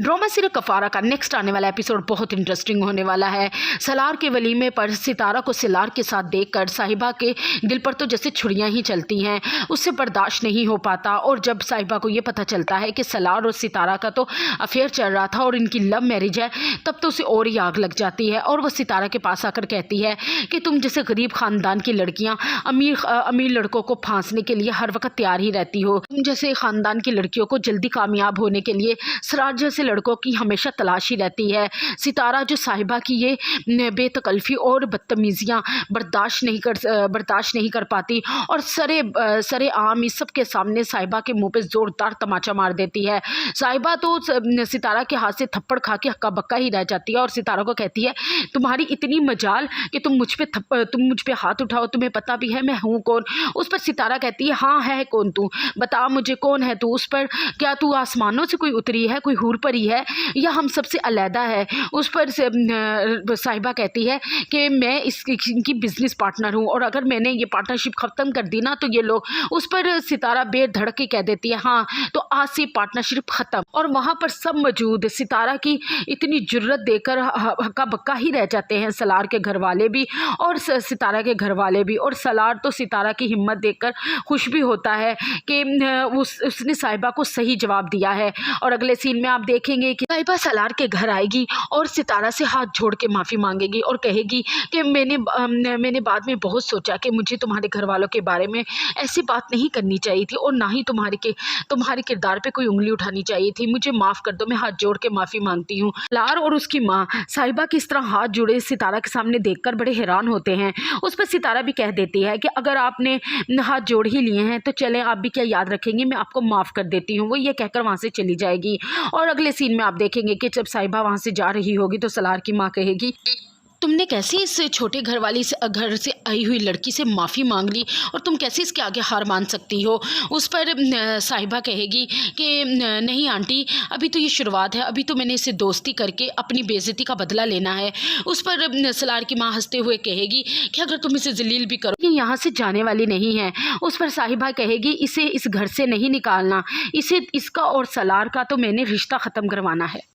Drama serial कफारा का next आने वाला एपिसोड बहुत इंटरेस्टिंग होने वाला है। सलार के वलीमे पर सितारा को सिलार के साथ देखकर साहिबा के दिल पर तो जैसे छुरियां ही चलती हैं, उससे बर्दाश्त नहीं हो पाता। और जब साहिबा को ये पता चलता है कि सलार और सितारा का तो अफेयर चल रहा था और इनकी लव मैरिज है, तब तो उसे और ही आग लग जाती है। और वह सितारा के पास आकर कहती है कि तुम जैसे गरीब ख़ानदान की लड़कियाँ अमीर लड़कों को फांसने के लिए हर वक्त तैयार ही रहती हो। तुम जैसे ख़ानदान की लड़कियों को जल्दी कामयाब होने के लिए सराज जैसे लड़कों की हमेशा तलाशी रहती है। सितारा जो साहिबा की ये बेतकल्फ़ी और बदतमीज़ियाँ बर्दाश्त नहीं कर पाती और सरे आम इस सब के सामने साहिबा के मुंह पे ज़ोरदार तमाचा मार देती है। साहिबा तो सितारा के हाथ से थप्पड़ खा के हक्का बक्का ही रह जाती है और सितारा को कहती है, तुम्हारी इतनी मजाल कि तुम मुझ पे हाथ उठाओ, तुम्हें पता भी है मैं हूँ कौन। उस पर सितारा कहती है, हाँ है कौन तू, बता मुझे कौन है तू। उस पर, क्या तू आसमानों से कोई उतरी है, कोई हूर परी है या हम सबसे अलहदा है। उस पर साहिबा कहती है कि मैं इनकी बिजनेस पार्टनर हूँ और अगर मैंने ये पार्टनरशिप ख़त्म कर दी ना तो ये लोग। उस पर सितारा बेधड़क के कह देती है, हाँ तो आज से पार्टनरशिप ख़त्म। और वहाँ पर सब मौजूद सितारा की इतनी जुर्रत देकर हक्का बक्का ही रह जाते हैं, सलार के घर वाले भी और सितारा के घर वाले भी। और सलार तो सितारा की हिम्मत देखकर खुश भी होता है कि उसने साहिबा को सही जवाब दिया है। और अगले सीन में आप देखेंगे कि साहिबा सलार के घर आएगी और सितारा से हाथ जोड़ के माफ़ी मांगेगी और कहेगी कि मैंने बाद में बहुत सोचा कि मुझे तुम्हारे घर वालों के बारे में ऐसी बात नहीं करनी चाहिए थी और ना ही तुम्हारे किरदार पे कोई उंगली उठानी चाहिए थी, मुझे माफ़ कर दो, मैं हाथ जोड़ के माफ़ी मांगती हूँ। सलार और उसकी माँ साहिबा किस तरह हाथ जुड़े सितारा के सामने देखकर बड़े हैरान होते हैं। उस पर सितारा भी कह देती है कि अगर आपने हाथ जोड़ ही लिए हैं तो चलें, आप भी क्या याद रखेंगे, मैं आपको माफ़ कर देती हूँ। वो ये कहकर वहाँ से चली जाएगी। और अगले सीन में आप देखेंगे कि जब साहिबा वहाँ से जा रही होगी तो सलार की माँ कहेगी, तुमने कैसे इस छोटे घर से आई हुई लड़की से माफ़ी मांग ली और तुम कैसे इसके आगे हार मान सकती हो। उस पर साहिबा कहेगी कि नहीं आंटी, अभी तो ये शुरुआत है, अभी तो मैंने इसे दोस्ती करके अपनी बेइज्जती का बदला लेना है। उस पर सलार की माँ हंसते हुए कहेगी कि अगर तुम इसे जलील भी करो, ये यहाँ से जाने वाली नहीं है। उस पर साहिबा कहेगी, इसे इस घर से नहीं निकालना, इसका और सलार का तो मैंने रिश्ता ख़त्म करवाना है।